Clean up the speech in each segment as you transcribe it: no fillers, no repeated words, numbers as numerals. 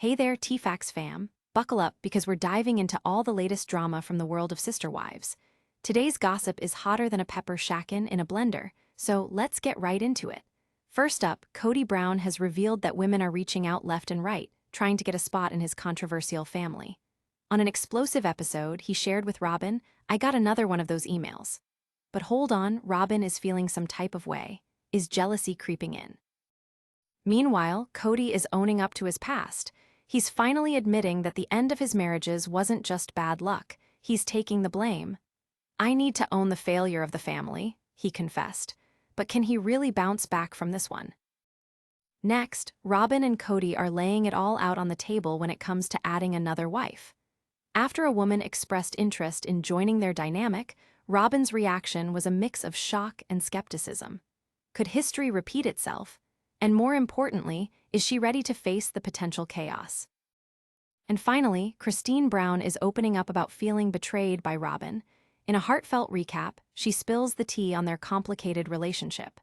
Hey there, TFAX fam. Buckle up because we're diving into all the latest drama from the world of sister wives. Today's gossip is hotter than a pepper shaken in a blender, so let's get right into it. First up, Kody Brown has revealed that women are reaching out left and right, trying to get a spot in his controversial family. On an explosive episode, he shared with Robyn, "I got another one of those emails." But hold on, Robyn is feeling some type of way. Is jealousy creeping in? Meanwhile, Kody is owning up to his past. He's finally admitting that the end of his marriages wasn't just bad luck. He's taking the blame. "I need to own the failure of the family," he confessed. But can he really bounce back from this one? Next, Robyn and Kody are laying it all out on the table when it comes to adding another wife. After a woman expressed interest in joining their dynamic, Robyn's reaction was a mix of shock and skepticism. Could history repeat itself? And more importantly, is she ready to face the potential chaos? And finally, Kody Brown is opening up about feeling betrayed by Robyn. In a heartfelt recap, she spills the tea on their complicated relationship.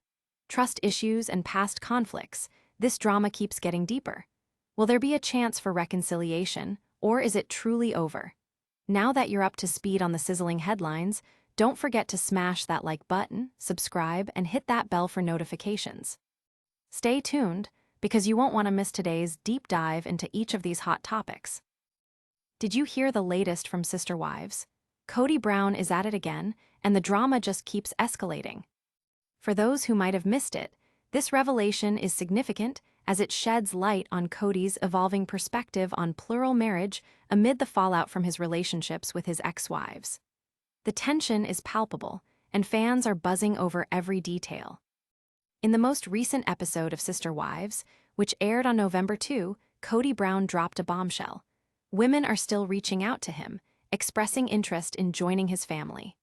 Trust issues and past conflicts, this drama keeps getting deeper. Will there be a chance for reconciliation, or is it truly over? Now that you're up to speed on the sizzling headlines, don't forget to smash that like button, subscribe, and hit that bell for notifications. Stay tuned, because you won't want to miss today's deep dive into each of these hot topics. Did you hear the latest from Sister Wives? Kody Brown is at it again, and the drama just keeps escalating. For those who might have missed it, this revelation is significant as it sheds light on Kody's evolving perspective on plural marriage amid the fallout from his relationships with his ex-wives. The tension is palpable, and fans are buzzing over every detail. In the most recent episode of Sister Wives, which aired on November 2, Kody Brown dropped a bombshell. Women are still reaching out to him, expressing interest in joining his family.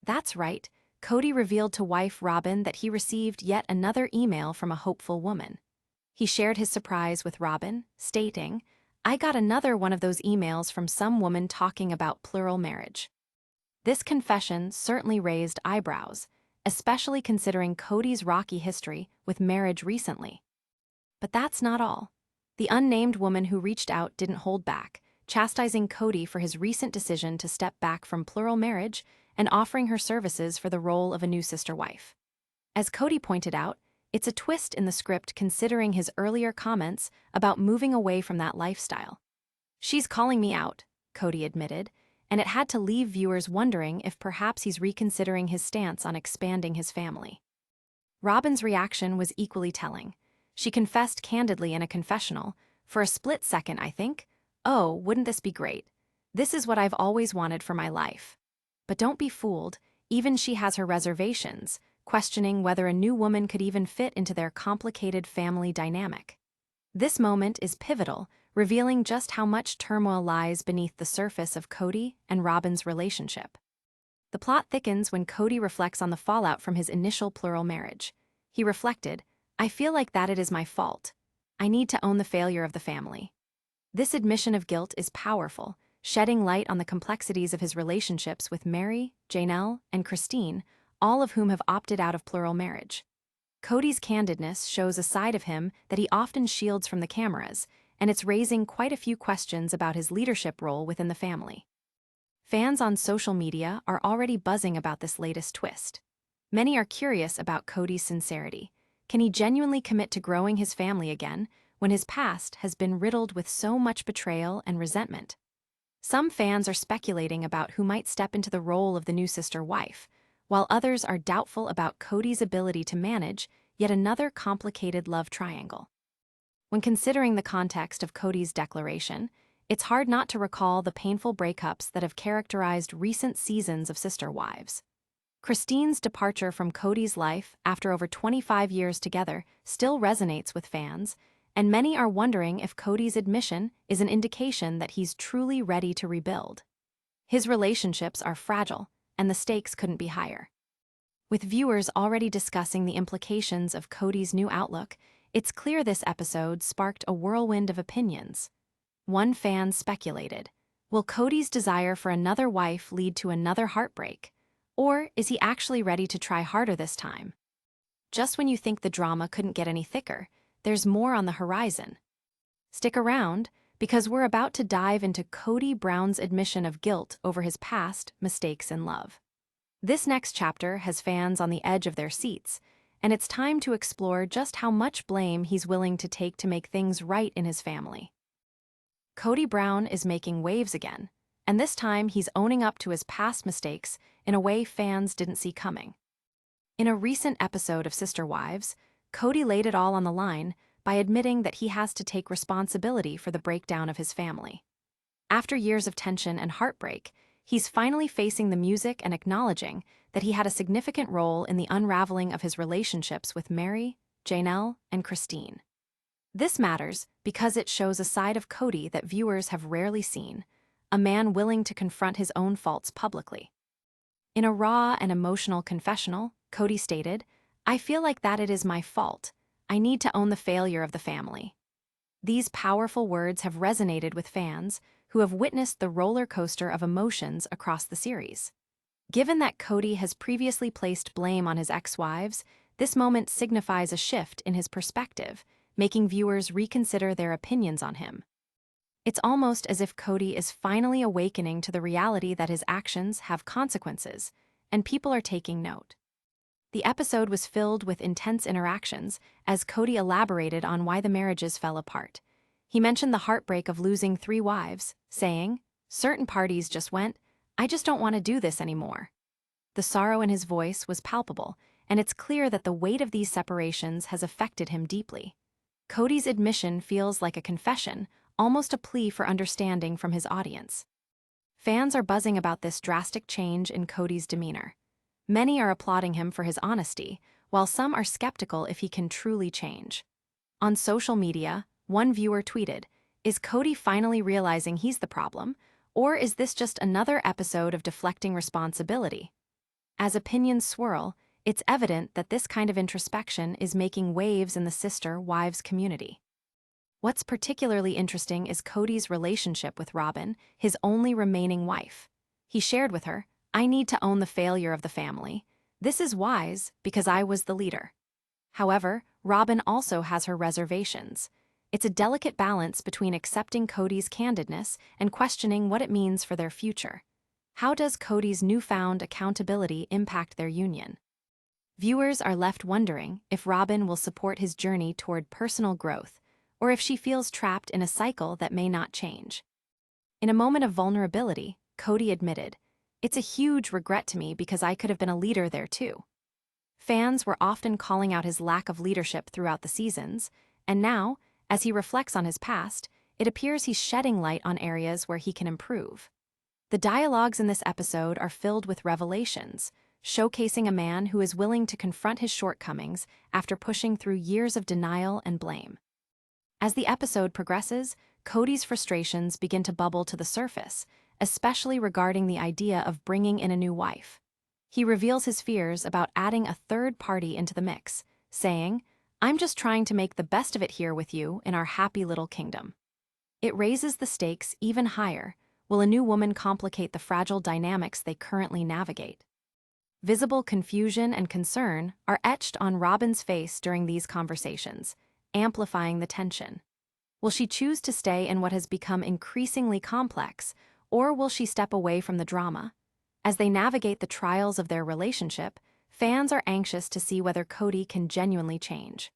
That's right, Kody revealed to wife Robyn that he received yet another email from a hopeful woman. He shared his surprise with Robyn, stating, "I got another one of those emails from some woman talking about plural marriage." This confession certainly raised eyebrows, especially considering Kody's rocky history with marriage recently. But that's not all. The unnamed woman who reached out didn't hold back, chastising Kody for his recent decision to step back from plural marriage and offering her services for the role of a new sister wife. As Kody pointed out, it's a twist in the script considering his earlier comments about moving away from that lifestyle. "She's calling me out," Kody admitted, and it had to leave viewers wondering if perhaps he's reconsidering his stance on expanding his family. Robyn's reaction was equally telling. She confessed candidly in a confessional, "For a split second, I think, oh, wouldn't this be great? This is what I've always wanted for my life." But don't be fooled, even she has her reservations, questioning whether a new woman could even fit into their complicated family dynamic. This moment is pivotal, revealing just how much turmoil lies beneath the surface of Kody and Robyn's relationship. The plot thickens when Kody reflects on the fallout from his initial plural marriage. He reflected, "I feel like that it is my fault. I need to own the failure of the family." This admission of guilt is powerful, shedding light on the complexities of his relationships with Meri, Janelle, and Kody, all of whom have opted out of plural marriage. Kody's candidness shows a side of him that he often shields from the cameras, and it's raising quite a few questions about his leadership role within the family. Fans on social media are already buzzing about this latest twist. Many are curious about Kody's sincerity. Can he genuinely commit to growing his family again when his past has been riddled with so much betrayal and resentment? Some fans are speculating about who might step into the role of the new sister wife, while others are doubtful about Kody's ability to manage yet another complicated love triangle. When considering the context of Kody's declaration, it's hard not to recall the painful breakups that have characterized recent seasons of Sister Wives. Kody's departure from Kody's life after over 25 years together still resonates with fans, and many are wondering if Kody's admission is an indication that he's truly ready to rebuild. His relationships are fragile, and the stakes couldn't be higher. With viewers already discussing the implications of Kody's new outlook, it's clear this episode sparked a whirlwind of opinions. One fan speculated, will Kody's desire for another wife lead to another heartbreak? Or is he actually ready to try harder this time? Just when you think the drama couldn't get any thicker, there's more on the horizon. Stick around, because we're about to dive into Kody Brown's admission of guilt over his past mistakes in love. This next chapter has fans on the edge of their seats, and it's time to explore just how much blame he's willing to take to make things right in his family. Kody Brown is making waves again, and this time he's owning up to his past mistakes in a way fans didn't see coming. In a recent episode of Sister Wives, Kody laid it all on the line by admitting that he has to take responsibility for the breakdown of his family. After years of tension and heartbreak, he's finally facing the music and acknowledging that he had a significant role in the unraveling of his relationships with Mary, Janelle, and Christine. This matters because it shows a side of Kody that viewers have rarely seen, a man willing to confront his own faults publicly. In a raw and emotional confessional, Kody stated, "I feel like that it is my fault. I need to own the failure of the family." These powerful words have resonated with fans who have witnessed the roller coaster of emotions across the series. Given that Kody has previously placed blame on his ex-wives, this moment signifies a shift in his perspective, making viewers reconsider their opinions on him. It's almost as if Kody is finally awakening to the reality that his actions have consequences, and people are taking note. The episode was filled with intense interactions as Kody elaborated on why the marriages fell apart. He mentioned the heartbreak of losing 3 wives, saying, "Certain parties just went, I just don't want to do this anymore." The sorrow in his voice was palpable, and it's clear that the weight of these separations has affected him deeply. Kody's admission feels like a confession, almost a plea for understanding from his audience. Fans are buzzing about this drastic change in Kody's demeanor. Many are applauding him for his honesty, while some are skeptical if he can truly change. On social media, one viewer tweeted, "Is Kody finally realizing he's the problem, or is this just another episode of deflecting responsibility?" As opinions swirl, it's evident that this kind of introspection is making waves in the sister wives community. What's particularly interesting is Kody's relationship with Robyn, his only remaining wife. He shared with her, "I need to own the failure of the family. This is wise because I was the leader." However, Robyn also has her reservations. It's a delicate balance between accepting Kody's candidness and questioning what it means for their future. How does Kody's newfound accountability impact their union? Viewers are left wondering if Robyn will support his journey toward personal growth, or if she feels trapped in a cycle that may not change. In a moment of vulnerability, Kody admitted, "It's a huge regret to me because I could have been a leader there too." Fans were often calling out his lack of leadership throughout the seasons, and now, as he reflects on his past, it appears he's shedding light on areas where he can improve. The dialogues in this episode are filled with revelations, showcasing a man who is willing to confront his shortcomings after pushing through years of denial and blame. As the episode progresses, Kody's frustrations begin to bubble to the surface, especially regarding the idea of bringing in a new wife. He reveals his fears about adding a third party into the mix, saying, "I'm just trying to make the best of it here with you in our happy little kingdom." It raises the stakes even higher. Will a new woman complicate the fragile dynamics they currently navigate? Visible confusion and concern are etched on Robyn's face during these conversations, amplifying the tension. Will she choose to stay in what has become increasingly complex, or will she step away from the drama? As they navigate the trials of their relationship, fans are anxious to see whether Kody can genuinely change.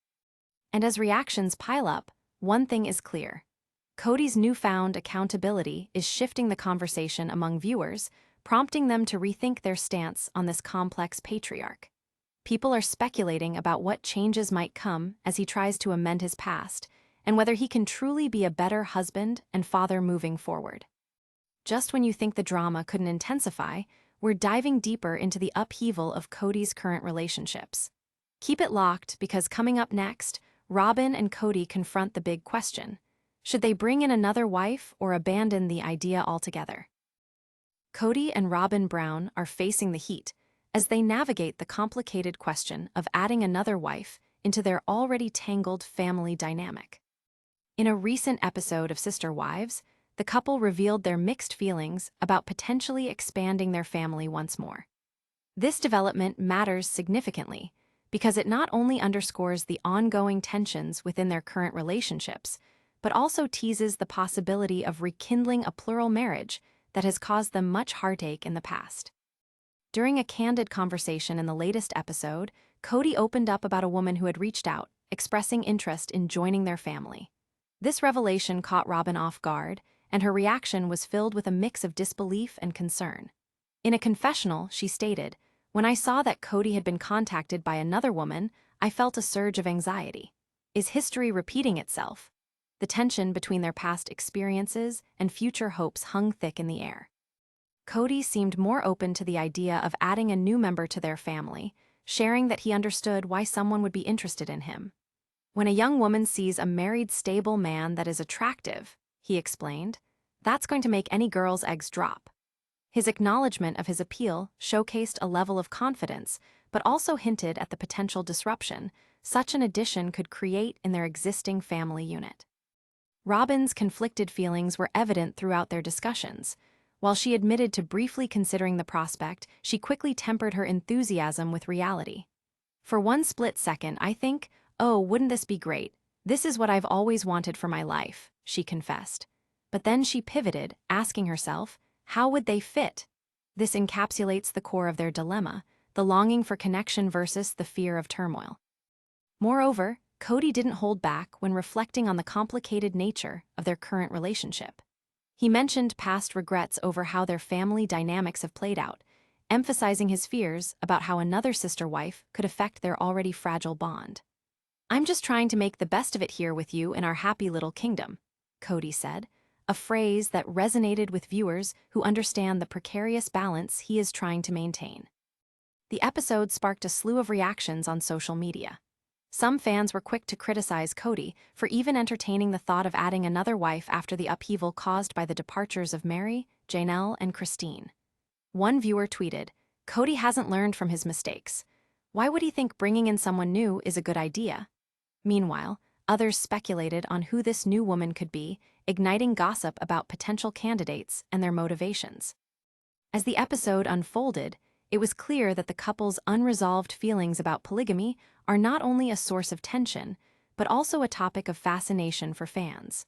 And as reactions pile up, one thing is clear. Kody's newfound accountability is shifting the conversation among viewers, prompting them to rethink their stance on this complex patriarch. People are speculating about what changes might come as he tries to amend his past, and whether he can truly be a better husband and father moving forward. Just when you think the drama couldn't intensify, we're diving deeper into the upheaval of Kody's current relationships. Keep it locked because coming up next, Robyn and Kody confront the big question. Should they bring in another wife or abandon the idea altogether? Kody and Robyn Brown are facing the heat as they navigate the complicated question of adding another wife into their already tangled family dynamic. In a recent episode of Sister Wives, the couple revealed their mixed feelings about potentially expanding their family once more. This development matters significantly because it not only underscores the ongoing tensions within their current relationships, but also teases the possibility of rekindling a plural marriage that has caused them much heartache in the past. During a candid conversation in the latest episode, Kody opened up about a woman who had reached out, expressing interest in joining their family. This revelation caught Robyn off guard, and her reaction was filled with a mix of disbelief and concern. In a confessional, she stated, "When I saw that Kody had been contacted by another woman, I felt a surge of anxiety. Is history repeating itself?" The tension between their past experiences and future hopes hung thick in the air. Kody seemed more open to the idea of adding a new member to their family, sharing that he understood why someone would be interested in him. "When a young woman sees a married, stable man that is attractive," he explained, "that's going to make any girl's eggs drop." His acknowledgement of his appeal showcased a level of confidence, but also hinted at the potential disruption such an addition could create in their existing family unit. Robyn's conflicted feelings were evident throughout their discussions. While she admitted to briefly considering the prospect, she quickly tempered her enthusiasm with reality. "For one split second, I think, oh, wouldn't this be great? This is what I've always wanted for my life," she confessed. But then she pivoted, asking herself, how would they fit? This encapsulates the core of their dilemma, the longing for connection versus the fear of turmoil. Moreover, Kody didn't hold back when reflecting on the complicated nature of their current relationship. He mentioned past regrets over how their family dynamics have played out, emphasizing his fears about how another sister wife could affect their already fragile bond. "I'm just trying to make the best of it here with you in our happy little kingdom," Kody said, a phrase that resonated with viewers who understand the precarious balance he is trying to maintain. The episode sparked a slew of reactions on social media. Some fans were quick to criticize Kody for even entertaining the thought of adding another wife after the upheaval caused by the departures of Meri, Janelle, and Christine. One viewer tweeted, "Kody hasn't learned from his mistakes. Why would he think bringing in someone new is a good idea?" Meanwhile, others speculated on who this new woman could be, igniting gossip about potential candidates and their motivations. As the episode unfolded, it was clear that the couple's unresolved feelings about polygamy are not only a source of tension, but also a topic of fascination for fans.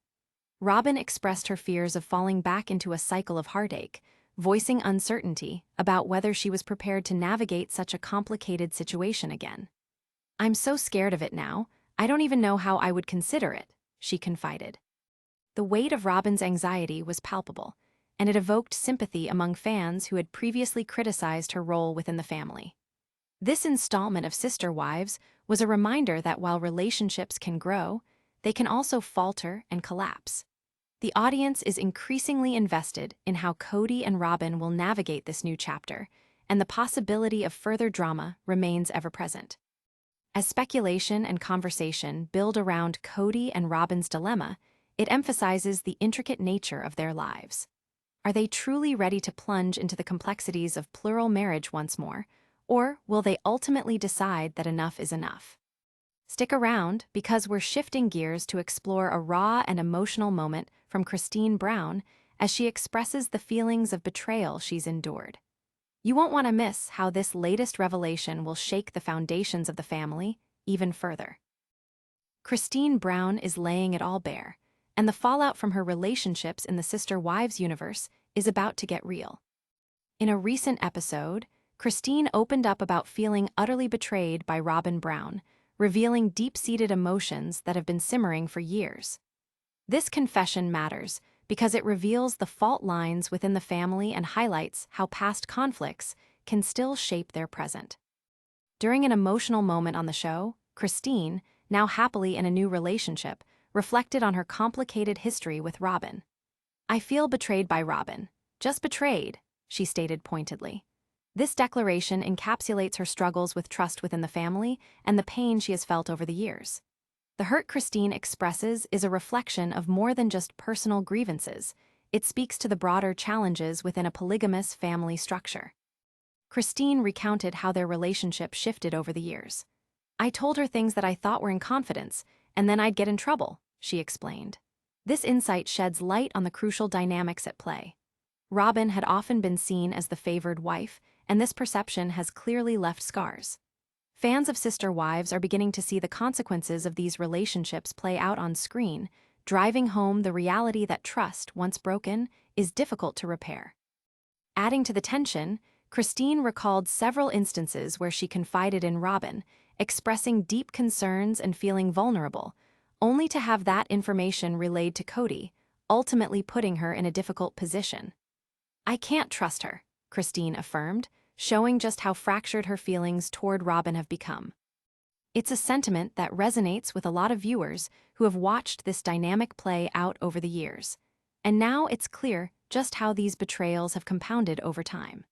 Robyn expressed her fears of falling back into a cycle of heartache, voicing uncertainty about whether she was prepared to navigate such a complicated situation again. "I'm so scared of it now, I don't even know how I would consider it," she confided. The weight of Robyn's anxiety was palpable, and it evoked sympathy among fans who had previously criticized her role within the family. This installment of Sister Wives was a reminder that while relationships can grow, they can also falter and collapse. The audience is increasingly invested in how Kody and Robyn will navigate this new chapter, and the possibility of further drama remains ever present. As speculation and conversation build around Kody and Robyn's dilemma, it emphasizes the intricate nature of their lives. Are they truly ready to plunge into the complexities of plural marriage once more, or will they ultimately decide that enough is enough? Stick around, because we're shifting gears to explore a raw and emotional moment from Kody Brown as she expresses the feelings of betrayal she's endured. You won't want to miss how this latest revelation will shake the foundations of the family even further. Kody Brown is laying it all bare, and the fallout from her relationships in the Sister Wives universe is about to get real. In a recent episode, Kody opened up about feeling utterly betrayed by Robyn Brown, revealing deep-seated emotions that have been simmering for years. This confession matters because it reveals the fault lines within the family and highlights how past conflicts can still shape their present. During an emotional moment on the show, Kody, now happily in a new relationship, reflected on her complicated history with Robyn. "I feel betrayed by Robyn. Just betrayed," she stated pointedly. This declaration encapsulates her struggles with trust within the family and the pain she has felt over the years. The hurt Kody expresses is a reflection of more than just personal grievances. It speaks to the broader challenges within a polygamous family structure. Kody recounted how their relationship shifted over the years. "I told her things that I thought were in confidence, and then I'd get in trouble," she explained. This insight sheds light on the crucial dynamics at play. Robyn had often been seen as the favored wife, and this perception has clearly left scars. Fans of Sister Wives are beginning to see the consequences of these relationships play out on screen, driving home the reality that trust, once broken, is difficult to repair. Adding to the tension, Christine recalled several instances where she confided in Robyn, expressing deep concerns and feeling vulnerable, only to have that information relayed to Kody, ultimately putting her in a difficult position. "I can't trust her," Christine affirmed, showing just how fractured her feelings toward Robyn have become. It's a sentiment that resonates with a lot of viewers who have watched this dynamic play out over the years. And now it's clear just how these betrayals have compounded over time.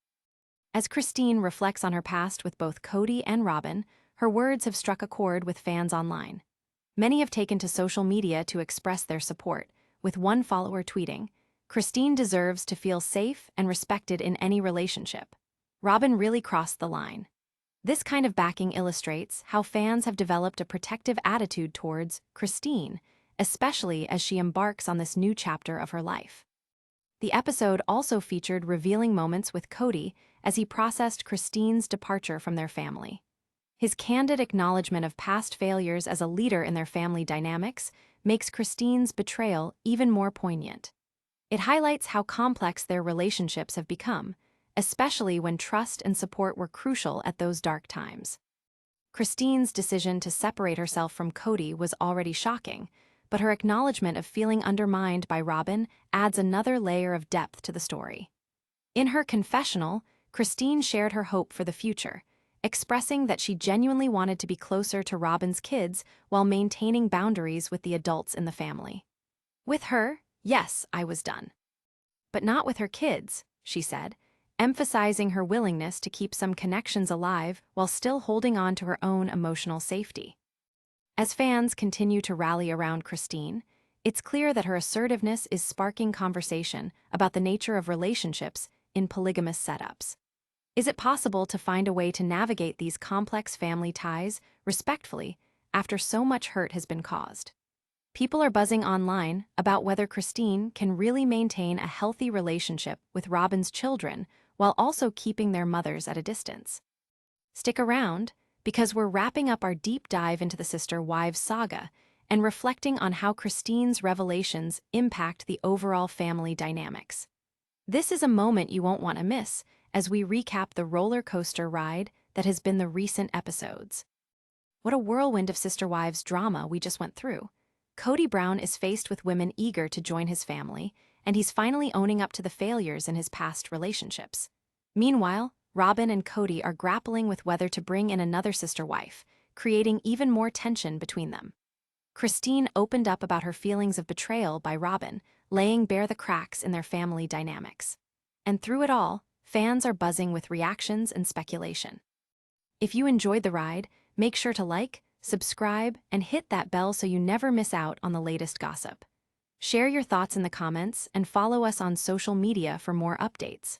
As Christine reflects on her past with both Kody and Robyn, her words have struck a chord with fans online. Many have taken to social media to express their support, with one follower tweeting, "Christine deserves to feel safe and respected in any relationship. Robyn really crossed the line." This kind of backing illustrates how fans have developed a protective attitude towards Christine, especially as she embarks on this new chapter of her life. The episode also featured revealing moments with Kody as he processed Christine's departure from their family. His candid acknowledgement of past failures as a leader in their family dynamics makes Christine's betrayal even more poignant. It highlights how complex their relationships have become, especially when trust and support were crucial at those dark times. Christine's decision to separate herself from Kody was already shocking, but her acknowledgement of feeling undermined by Robyn adds another layer of depth to the story. In her confessional, Christine shared her hope for the future, expressing that she genuinely wanted to be closer to Robyn's kids while maintaining boundaries with the adults in the family. "With her, yes, I was done. But not with her kids," she said, emphasizing her willingness to keep some connections alive while still holding on to her own emotional safety. As fans continue to rally around Christine, it's clear that her assertiveness is sparking conversation about the nature of relationships in polygamous setups. Is it possible to find a way to navigate these complex family ties respectfully after so much hurt has been caused? People are buzzing online about whether Christine can really maintain a healthy relationship with Robyn's children while also keeping their mothers at a distance. Stick around, because we're wrapping up our deep dive into the sister wives saga and reflecting on how Christine's revelations impact the overall family dynamics. This is a moment you won't want to miss as we recap the roller coaster ride that has been the recent episodes. What a whirlwind of sister wives drama we just went through. Kody Brown is faced with women eager to join his family, and he's finally owning up to the failures in his past relationships. Meanwhile, Robyn and Kody are grappling with whether to bring in another sister wife, creating even more tension between them. Christine opened up about her feelings of betrayal by Robyn, laying bare the cracks in their family dynamics. And through it all, fans are buzzing with reactions and speculation. If you enjoyed the ride, make sure to like, subscribe, and hit that bell so you never miss out on the latest gossip. Share your thoughts in the comments and follow us on social media for more updates.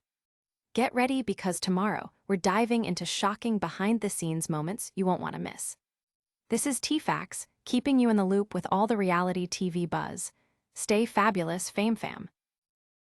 Get ready because tomorrow we're diving into shocking behind-the-scenes moments you won't want to miss. This is T-Facts, keeping you in the loop with all the reality TV buzz. Stay fabulous, Fame Fam.